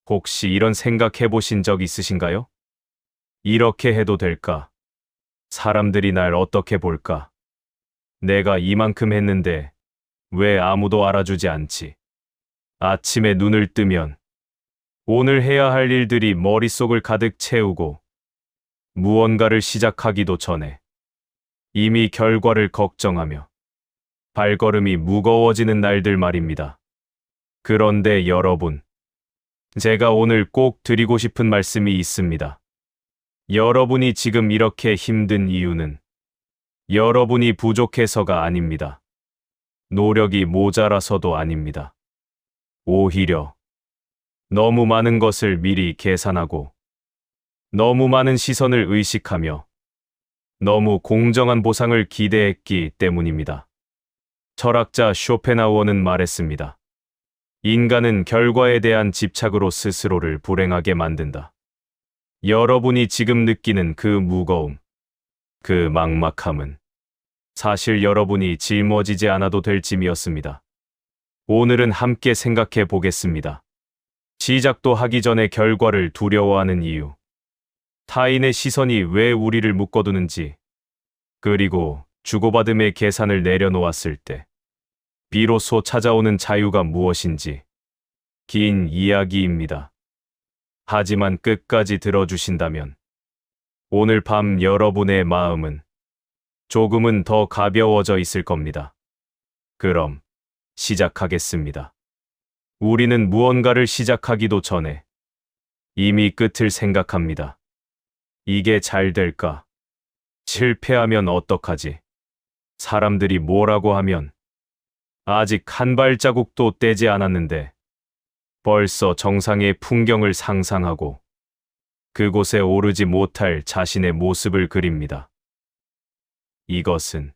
혹시 이런 생각해 보신 적 있으신가요? 이렇게 해도 될까? 사람들이 날 어떻게 볼까? 내가 이만큼 했는데 왜 아무도 알아주지 않지? 아침에 눈을 뜨면 오늘 해야 할 일들이 머릿속을 가득 채우고 무언가를 시작하기도 전에 이미 결과를 걱정하며 발걸음이 무거워지는 날들 말입니다. 그런데 여러분, 제가 오늘 꼭 드리고 싶은 말씀이 있습니다. 여러분이 지금 이렇게 힘든 이유는 여러분이 부족해서가 아닙니다. 노력이 모자라서도 아닙니다. 오히려 너무 많은 것을 미리 계산하고 너무 많은 시선을 의식하며 너무 공정한 보상을 기대했기 때문입니다. 철학자 쇼펜하우어는 말했습니다. 인간은 결과에 대한 집착으로 스스로를 불행하게 만든다. 여러분이 지금 느끼는 그 무거움, 그 막막함은 사실 여러분이 짊어지지 않아도 될 짐이었습니다. 오늘은 함께 생각해 보겠습니다. 시작도 하기 전에 결과를 두려워하는 이유, 타인의 시선이 왜 우리를 묶어두는지, 그리고 주고받음의 계산을 내려놓았을 때 비로소 찾아오는 자유가 무엇인지 긴 이야기입니다. 하지만 끝까지 들어주신다면 오늘 밤 여러분의 마음은 조금은 더 가벼워져 있을 겁니다. 그럼 시작하겠습니다. 우리는 무언가를 시작하기도 전에 이미 끝을 생각합니다. 이게 잘 될까? 실패하면 어떡하지? 사람들이 뭐라고 하면? 아직 한 발자국도 떼지 않았는데 벌써 정상의 풍경을 상상하고 그곳에 오르지 못할 자신의 모습을 그립니다. 이것은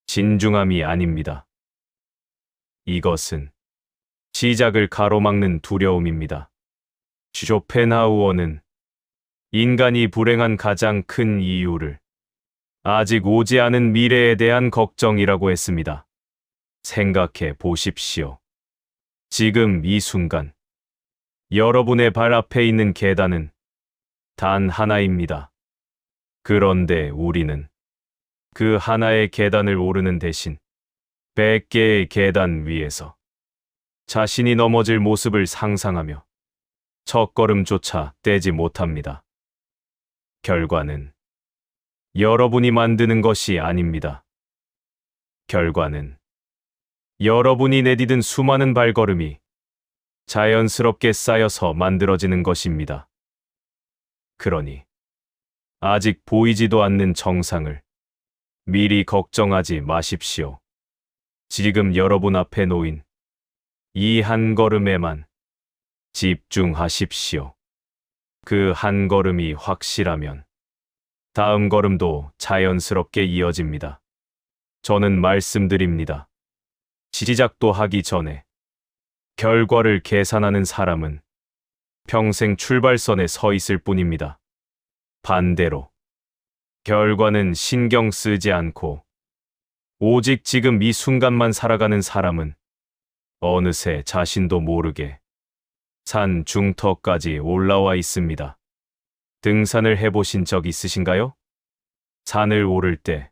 진중함이 아닙니다. 이것은 시작을 가로막는 두려움입니다. 쇼펜하우어는 인간이 불행한 가장 큰 이유를 아직 오지 않은 미래에 대한 걱정이라고 했습니다. 생각해 보십시오. 지금 이 순간 여러분의 발 앞에 있는 계단은 단 하나입니다. 그런데 우리는 그 하나의 계단을 오르는 대신 100개의 계단 위에서 자신이 넘어질 모습을 상상하며 첫걸음조차 떼지 못합니다. 결과는 여러분이 만드는 것이 아닙니다. 결과는 여러분이 내디딘 수많은 발걸음이 자연스럽게 쌓여서 만들어지는 것입니다. 그러니 아직 보이지도 않는 정상을 미리 걱정하지 마십시오. 지금 여러분 앞에 놓인 이 한 걸음에만 집중하십시오. 그 한 걸음이 확실하면 다음 걸음도 자연스럽게 이어집니다. 저는 말씀드립니다. 시작도 하기 전에 결과를 계산하는 사람은 평생 출발선에 서 있을 뿐입니다. 반대로 결과는 신경 쓰지 않고 오직 지금 이 순간만 살아가는 사람은 어느새 자신도 모르게 산 중턱까지 올라와 있습니다. 등산을 해보신 적 있으신가요? 산을 오를 때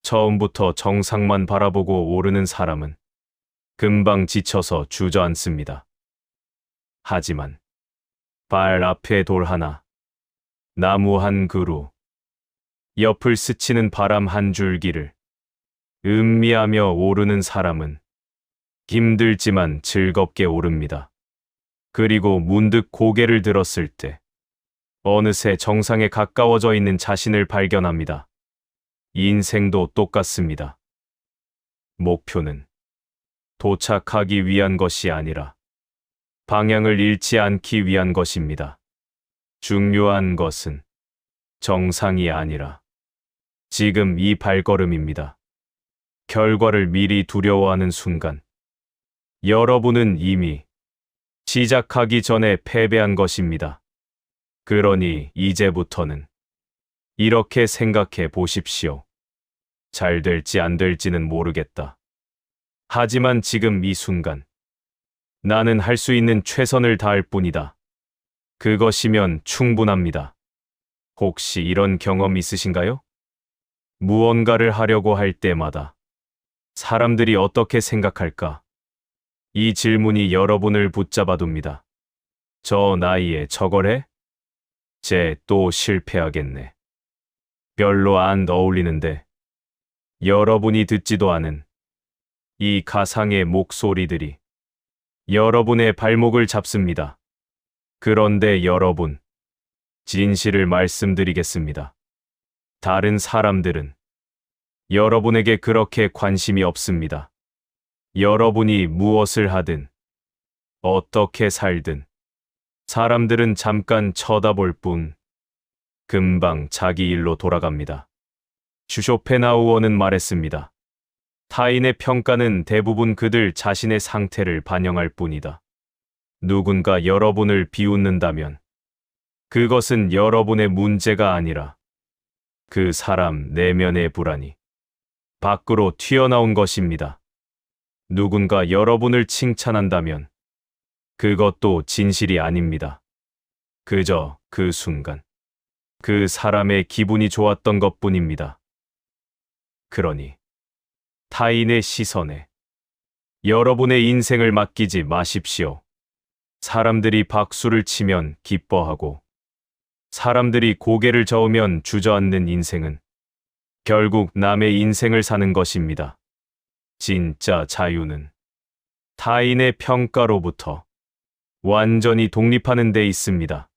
처음부터 정상만 바라보고 오르는 사람은 금방 지쳐서 주저앉습니다. 하지만 발 앞에 돌 하나, 나무 한 그루, 옆을 스치는 바람 한 줄기를 음미하며 오르는 사람은 힘들지만 즐겁게 오릅니다. 그리고 문득 고개를 들었을 때 어느새 정상에 가까워져 있는 자신을 발견합니다. 인생도 똑같습니다. 목표는 도착하기 위한 것이 아니라 방향을 잃지 않기 위한 것입니다. 중요한 것은 정상이 아니라 지금 이 발걸음입니다. 결과를 미리 두려워하는 순간 여러분은 이미 시작하기 전에 패배한 것입니다. 그러니 이제부터는 이렇게 생각해 보십시오. 잘 될지 안 될지는 모르겠다. 하지만 지금 이 순간 나는 할 수 있는 최선을 다할 뿐이다. 그것이면 충분합니다. 혹시 이런 경험 있으신가요? 무언가를 하려고 할 때마다 사람들이 어떻게 생각할까? 이 질문이 여러분을 붙잡아둡니다. 저 나이에 저걸 해? 쟤 또 실패하겠네. 별로 안 어울리는데. 여러분이 듣지도 않은 이 가상의 목소리들이 여러분의 발목을 잡습니다. 그런데 여러분, 진실을 말씀드리겠습니다. 다른 사람들은 여러분에게 그렇게 관심이 없습니다. 여러분이 무엇을 하든, 어떻게 살든, 사람들은 잠깐 쳐다볼 뿐, 금방 자기 일로 돌아갑니다. 쇼펜하우어는 말했습니다. 타인의 평가는 대부분 그들 자신의 상태를 반영할 뿐이다. 누군가 여러분을 비웃는다면 그것은 여러분의 문제가 아니라 그 사람 내면의 불안이 밖으로 튀어나온 것입니다. 누군가 여러분을 칭찬한다면 그것도 진실이 아닙니다. 그저 그 순간 그 사람의 기분이 좋았던 것뿐입니다. 그러니 타인의 시선에 여러분의 인생을 맡기지 마십시오. 사람들이 박수를 치면 기뻐하고 사람들이 고개를 저으면 주저앉는 인생은 결국 남의 인생을 사는 것입니다. 진짜 자유는 타인의 평가로부터 완전히 독립하는 데 있습니다.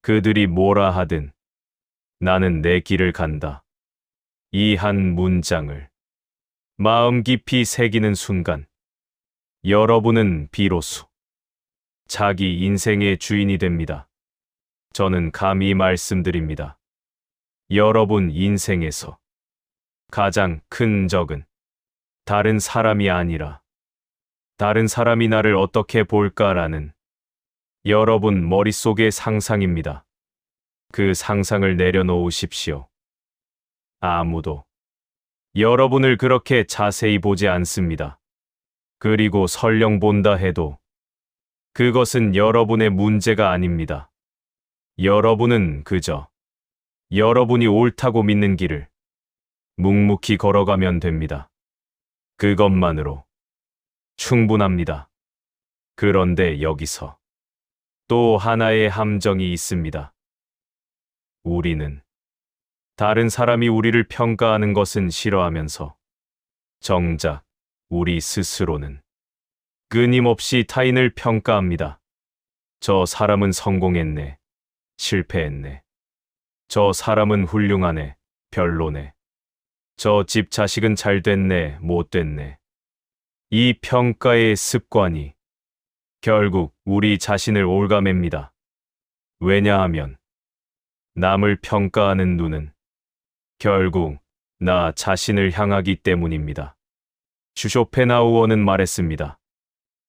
그들이 뭐라 하든 나는 내 길을 간다. 이 한 문장을 마음 깊이 새기는 순간 여러분은 비로소 자기 인생의 주인이 됩니다. 저는 감히 말씀드립니다. 여러분 인생에서 가장 큰 적은 다른 사람이 아니라 다른 사람이 나를 어떻게 볼까라는 여러분 머릿속의 상상입니다. 그 상상을 내려놓으십시오. 아무도 여러분을 그렇게 자세히 보지 않습니다. 그리고 설령 본다 해도 그것은 여러분의 문제가 아닙니다. 여러분은 그저 여러분이 옳다고 믿는 길을 묵묵히 걸어가면 됩니다. 그것만으로 충분합니다. 그런데 여기서 또 하나의 함정이 있습니다. 우리는 다른 사람이 우리를 평가하는 것은 싫어하면서 정작 우리 스스로는 끊임없이 타인을 평가합니다. 저 사람은 성공했네. 실패했네. 저 사람은 훌륭하네. 별로네. 저 집 자식은 잘 됐네. 못 됐네. 이 평가의 습관이 결국 우리 자신을 올가맵니다. 왜냐하면 남을 평가하는 눈은 결국 나 자신을 향하기 때문입니다. 쇼펜하우어는 말했습니다.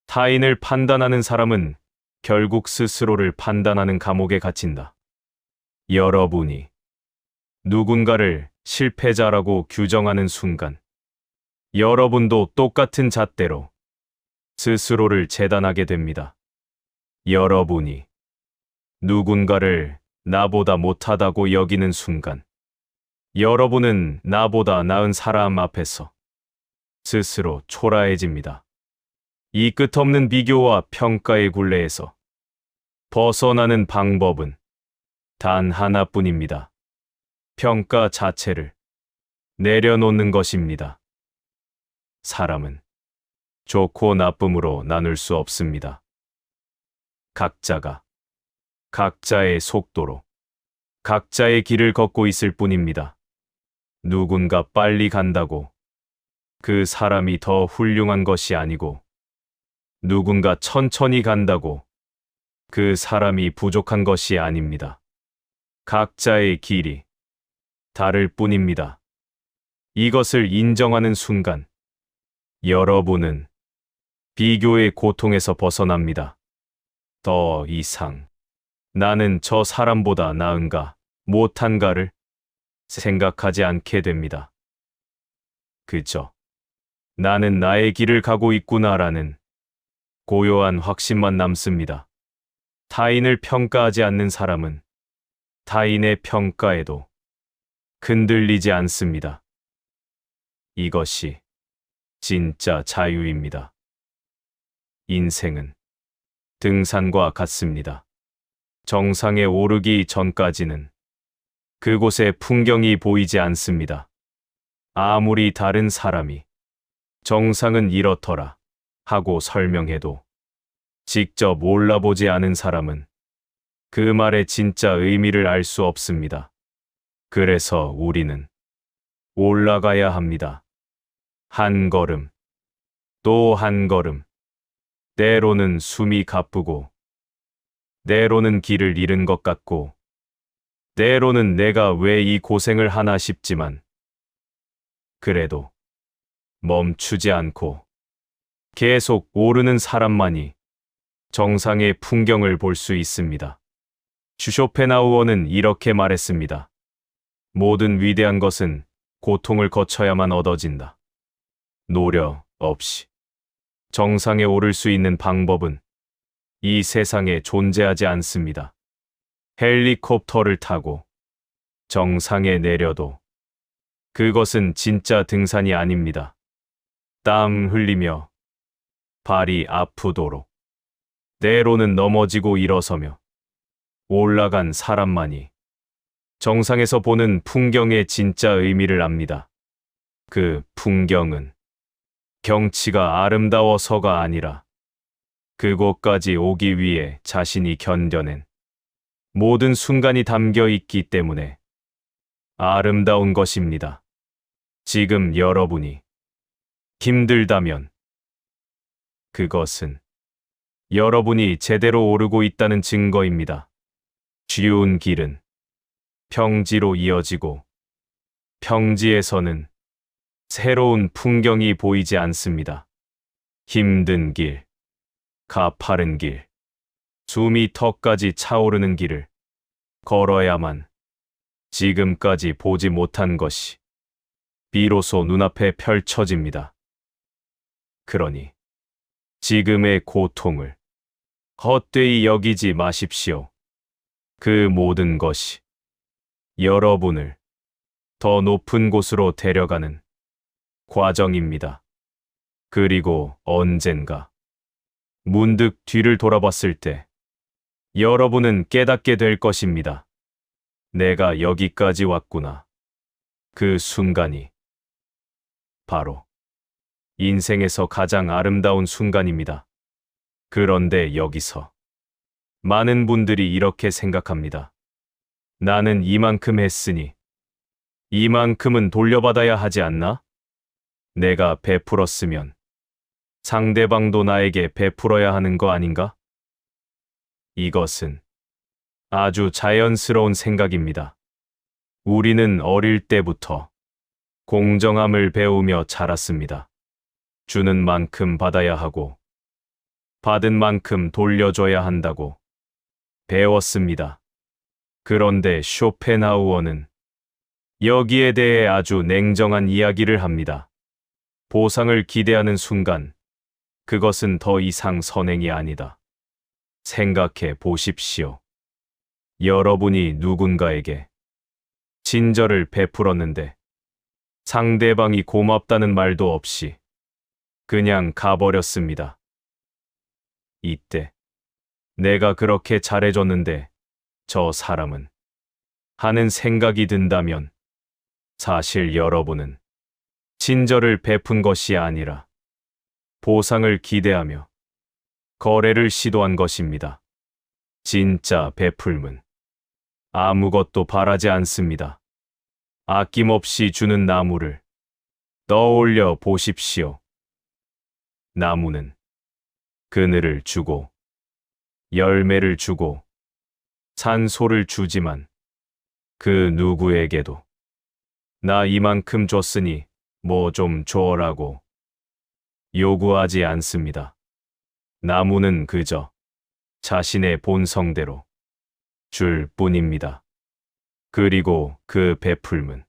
타인을 판단하는 사람은 결국 스스로를 판단하는 감옥에 갇힌다. 여러분이 누군가를 실패자라고 규정하는 순간 여러분도 똑같은 잣대로 스스로를 재단하게 됩니다. 여러분이 누군가를 나보다 못하다고 여기는 순간 여러분은 나보다 나은 사람 앞에서 스스로 초라해집니다. 이 끝없는 비교와 평가의 굴레에서 벗어나는 방법은 단 하나뿐입니다. 평가 자체를 내려놓는 것입니다. 사람은 좋고 나쁨으로 나눌 수 없습니다. 각자가 각자의 속도로 각자의 길을 걷고 있을 뿐입니다. 누군가 빨리 간다고 그 사람이 더 훌륭한 것이 아니고 누군가 천천히 간다고 그 사람이 부족한 것이 아닙니다. 각자의 길이 다를 뿐입니다. 이것을 인정하는 순간 여러분은 비교의 고통에서 벗어납니다. 더 이상 나는 저 사람보다 나은가 못한가를 생각하지 않게 됩니다. 그저 나는 나의 길을 가고 있구나라는 고요한 확신만 남습니다. 타인을 평가하지 않는 사람은 타인의 평가에도 흔들리지 않습니다. 이것이 진짜 자유입니다. 인생은 등산과 같습니다. 정상에 오르기 전까지는 그곳의 풍경이 보이지 않습니다. 아무리 다른 사람이 정상은 이렇더라 하고 설명해도 직접 올라보지 않은 사람은 그 말의 진짜 의미를 알 수 없습니다. 그래서 우리는 올라가야 합니다. 한 걸음, 또 한 걸음. 때로는 숨이 가쁘고, 때로는 길을 잃은 것 같고, 때로는 내가 왜 이 고생을 하나 싶지만, 그래도 멈추지 않고 계속 오르는 사람만이 정상의 풍경을 볼 수 있습니다. 쇼펜하우어는 이렇게 말했습니다. 모든 위대한 것은 고통을 거쳐야만 얻어진다. 노력 없이 정상에 오를 수 있는 방법은 이 세상에 존재하지 않습니다. 헬리콥터를 타고 정상에 내려도 그것은 진짜 등산이 아닙니다. 땀 흘리며 발이 아프도록 때로는 넘어지고 일어서며 올라간 사람만이 정상에서 보는 풍경의 진짜 의미를 압니다. 그 풍경은 경치가 아름다워서가 아니라 그곳까지 오기 위해 자신이 견뎌낸 모든 순간이 담겨 있기 때문에 아름다운 것입니다. 지금 여러분이 힘들다면 그것은 여러분이 제대로 오르고 있다는 증거입니다. 쉬운 길은 평지로 이어지고 평지에서는 새로운 풍경이 보이지 않습니다. 힘든 길, 가파른 길, 숨이 턱까지 차오르는 길을 걸어야만 지금까지 보지 못한 것이 비로소 눈앞에 펼쳐집니다. 그러니 지금의 고통을 헛되이 여기지 마십시오. 그 모든 것이 여러분을 더 높은 곳으로 데려가는 과정입니다. 그리고 언젠가 문득 뒤를 돌아봤을 때 여러분은 깨닫게 될 것입니다. 내가 여기까지 왔구나. 그 순간이 바로 인생에서 가장 아름다운 순간입니다. 그런데 여기서 많은 분들이 이렇게 생각합니다. 나는 이만큼 했으니 이만큼은 돌려받아야 하지 않나? 내가 베풀었으면 상대방도 나에게 베풀어야 하는 거 아닌가? 이것은 아주 자연스러운 생각입니다. 우리는 어릴 때부터 공정함을 배우며 자랐습니다. 주는 만큼 받아야 하고 받은 만큼 돌려줘야 한다고 배웠습니다. 그런데 쇼펜하우어는 여기에 대해 아주 냉정한 이야기를 합니다. 보상을 기대하는 순간 그것은 더 이상 선행이 아니다. 생각해 보십시오. 여러분이 누군가에게 친절을 베풀었는데 상대방이 고맙다는 말도 없이 그냥 가버렸습니다. 이때 내가 그렇게 잘해줬는데 저 사람은 하는 생각이 든다면 사실 여러분은 친절을 베푼 것이 아니라 보상을 기대하며 거래를 시도한 것입니다. 진짜 베풀음은 아무것도 바라지 않습니다. 아낌없이 주는 나무를 떠올려 보십시오. 나무는 그늘을 주고 열매를 주고 산소를 주지만 그 누구에게도 나 이만큼 줬으니 뭐 좀 줘라고 요구하지 않습니다. 나무는 그저 자신의 본성대로 줄 뿐입니다. 그리고 그 베풀음은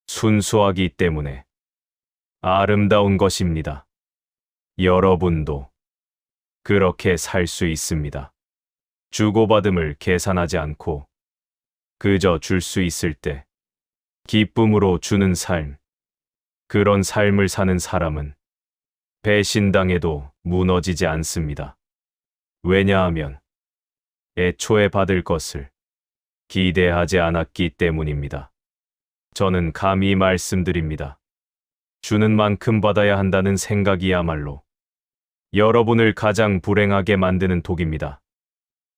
순수하기 때문에 아름다운 것입니다. 여러분도 그렇게 살 수 있습니다. 주고받음을 계산하지 않고 그저 줄 수 있을 때 기쁨으로 주는 삶. 그런 삶을 사는 사람은 배신당해도 무너지지 않습니다. 왜냐하면 애초에 받을 것을 기대하지 않았기 때문입니다. 저는 감히 말씀드립니다. 주는 만큼 받아야 한다는 생각이야말로 여러분을 가장 불행하게 만드는 독입니다.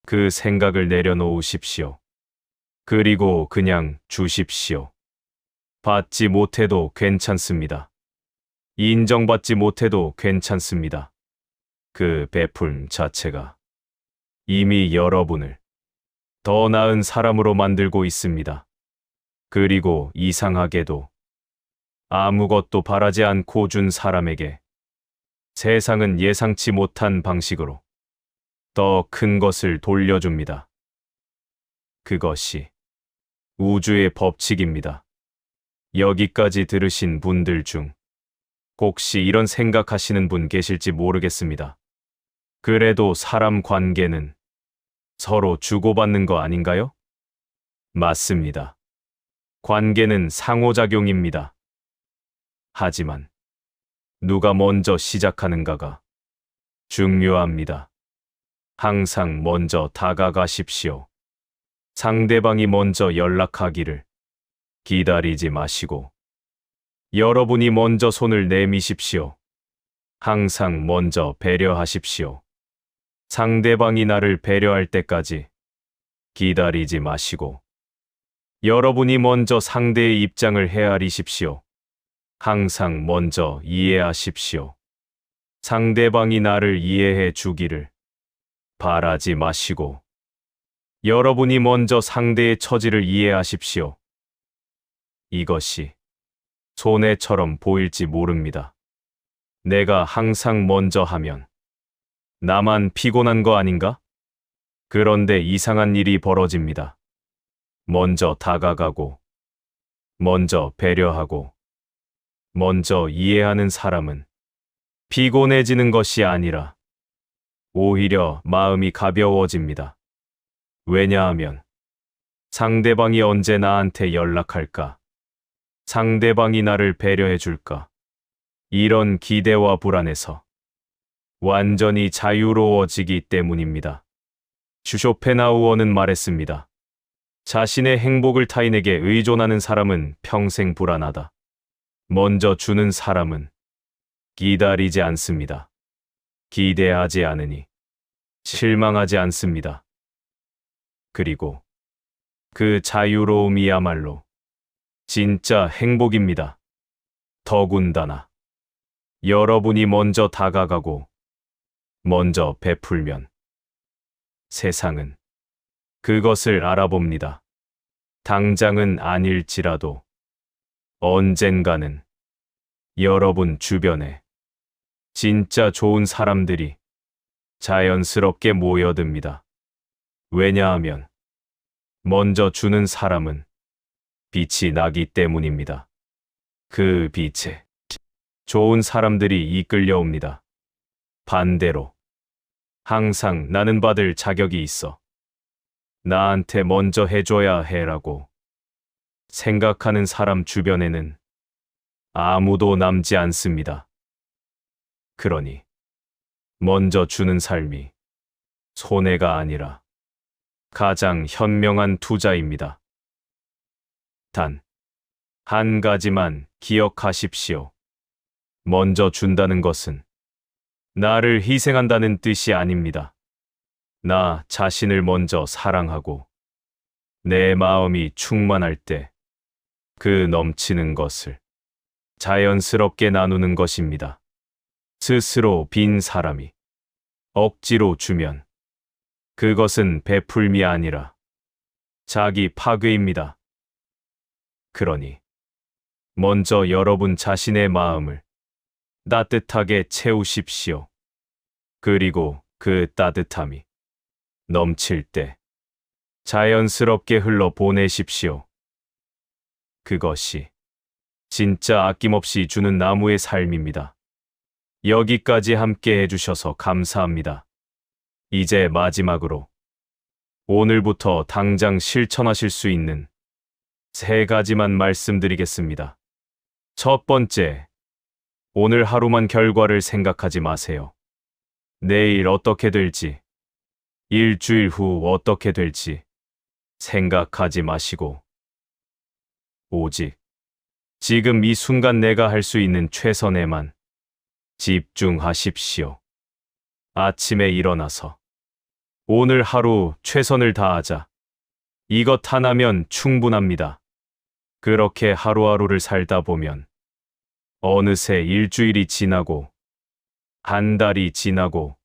그 생각을 내려놓으십시오. 그리고 그냥 주십시오. 받지 못해도 괜찮습니다. 인정받지 못해도 괜찮습니다. 그 베풀 자체가 이미 여러분을 더 나은 사람으로 만들고 있습니다. 그리고 이상하게도 아무것도 바라지 않고 준 사람에게 세상은 예상치 못한 방식으로 더 큰 것을 돌려줍니다. 그것이 우주의 법칙입니다. 여기까지 들으신 분들 중 혹시 이런 생각하시는 분 계실지 모르겠습니다. 그래도 사람 관계는 서로 주고받는 거 아닌가요? 맞습니다. 관계는 상호작용입니다. 하지만 누가 먼저 시작하는가가 중요합니다. 항상 먼저 다가가십시오. 상대방이 먼저 연락하기를 기다리지 마시고 여러분이 먼저 손을 내미십시오. 항상 먼저 배려하십시오. 상대방이 나를 배려할 때까지 기다리지 마시고 여러분이 먼저 상대의 입장을 헤아리십시오. 항상 먼저 이해하십시오. 상대방이 나를 이해해 주기를 바라지 마시고 여러분이 먼저 상대의 처지를 이해하십시오. 이것이 손해처럼 보일지 모릅니다. 내가 항상 먼저 하면 나만 피곤한 거 아닌가? 그런데 이상한 일이 벌어집니다. 먼저 다가가고, 먼저 배려하고, 먼저 이해하는 사람은 피곤해지는 것이 아니라 오히려 마음이 가벼워집니다. 왜냐하면 상대방이 언제 나한테 연락할까? 상대방이 나를 배려해 줄까? 이런 기대와 불안에서 완전히 자유로워지기 때문입니다. 쇼펜하우어는 말했습니다. 자신의 행복을 타인에게 의존하는 사람은 평생 불안하다. 먼저 주는 사람은 기다리지 않습니다. 기대하지 않으니 실망하지 않습니다. 그리고 그 자유로움이야말로 진짜 행복입니다. 더군다나 여러분이 먼저 다가가고 먼저 베풀면 세상은 그것을 알아봅니다. 당장은 아닐지라도 언젠가는 여러분 주변에 진짜 좋은 사람들이 자연스럽게 모여듭니다. 왜냐하면 먼저 주는 사람은 빛이 나기 때문입니다. 그 빛에 좋은 사람들이 이끌려옵니다. 반대로 항상 나는 받을 자격이 있어. 나한테 먼저 해줘야 해라고 생각하는 사람 주변에는 아무도 남지 않습니다. 그러니 먼저 주는 삶이 손해가 아니라 가장 현명한 투자입니다. 단 한 가지만 기억하십시오. 먼저 준다는 것은 나를 희생한다는 뜻이 아닙니다. 나 자신을 먼저 사랑하고 내 마음이 충만할 때 그 넘치는 것을 자연스럽게 나누는 것입니다. 스스로 빈 사람이 억지로 주면 그것은 베풀미 아니라 자기 파괴입니다. 그러니 먼저 여러분 자신의 마음을 따뜻하게 채우십시오. 그리고 그 따뜻함이 넘칠 때 자연스럽게 흘러보내십시오. 그것이 진짜 아낌없이 주는 나무의 삶입니다. 여기까지 함께 해주셔서 감사합니다. 이제 마지막으로 오늘부터 당장 실천하실 수 있는 3가지만 말씀드리겠습니다. 첫 번째, 오늘 하루만 결과를 생각하지 마세요. 내일 어떻게 될지, 일주일 후 어떻게 될지 생각하지 마시고, 오직 지금 이 순간 내가 할 수 있는 최선에만 집중하십시오. 아침에 일어나서 오늘 하루 최선을 다하자. 이것 하나면 충분합니다. 그렇게 하루하루를 살다 보면 어느새 일주일이 지나고 한 달이 지나고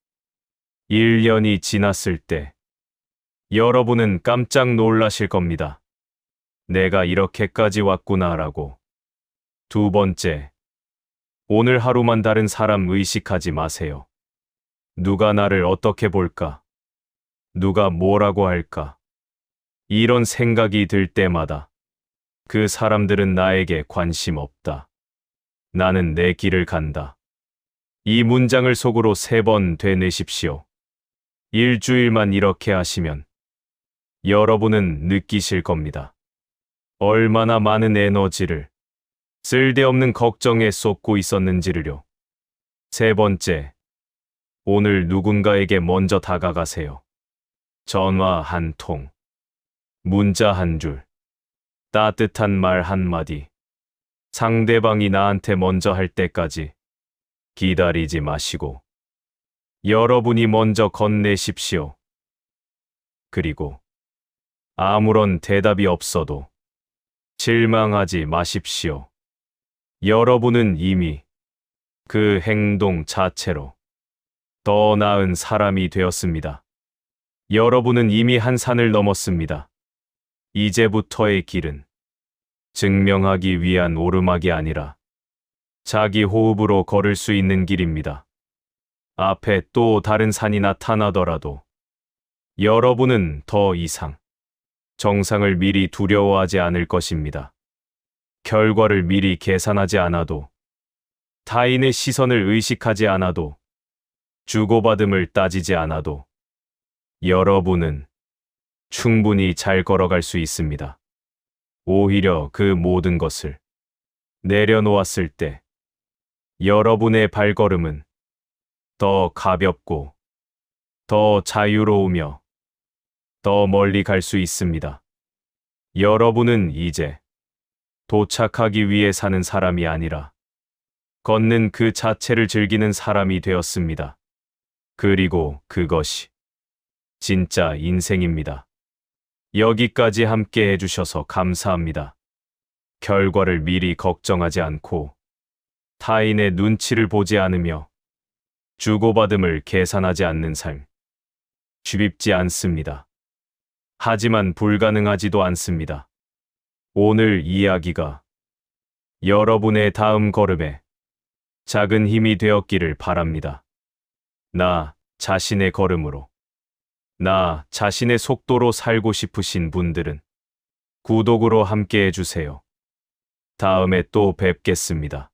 1년이 지났을 때 여러분은 깜짝 놀라실 겁니다. 내가 이렇게까지 왔구나라고. 두 번째, 오늘 하루만 다른 사람 의식하지 마세요. 누가 나를 어떻게 볼까? 누가 뭐라고 할까? 이런 생각이 들 때마다 그 사람들은 나에게 관심 없다. 나는 내 길을 간다. 이 문장을 속으로 3번 되뇌십시오. 일주일만 이렇게 하시면 여러분은 느끼실 겁니다. 얼마나 많은 에너지를 쓸데없는 걱정에 쏟고 있었는지를요. 세 번째, 오늘 누군가에게 먼저 다가가세요. 전화 한 통, 문자 한 줄, 따뜻한 말 한마디. 상대방이 나한테 먼저 할 때까지 기다리지 마시고 여러분이 먼저 건네십시오. 그리고 아무런 대답이 없어도 실망하지 마십시오. 여러분은 이미 그 행동 자체로 더 나은 사람이 되었습니다. 여러분은 이미 한 산을 넘었습니다. 이제부터의 길은 증명하기 위한 오르막이 아니라 자기 호흡으로 걸을 수 있는 길입니다. 앞에 또 다른 산이 나타나더라도 여러분은 더 이상 정상을 미리 두려워하지 않을 것입니다. 결과를 미리 계산하지 않아도, 타인의 시선을 의식하지 않아도, 주고받음을 따지지 않아도 여러분은 충분히 잘 걸어갈 수 있습니다. 오히려 그 모든 것을 내려놓았을 때 여러분의 발걸음은 더 가볍고 더 자유로우며 더 멀리 갈 수 있습니다. 여러분은 이제 도착하기 위해 사는 사람이 아니라 걷는 그 자체를 즐기는 사람이 되었습니다. 그리고 그것이 진짜 인생입니다. 여기까지 함께 해주셔서 감사합니다. 결과를 미리 걱정하지 않고 타인의 눈치를 보지 않으며 주고받음을 계산하지 않는 삶. 쉽지 않습니다. 하지만 불가능하지도 않습니다. 오늘 이야기가 여러분의 다음 걸음에 작은 힘이 되었기를 바랍니다. 나 자신의 걸음으로, 나 자신의 속도로 살고 싶으신 분들은 구독으로 함께 해주세요. 다음에 또 뵙겠습니다.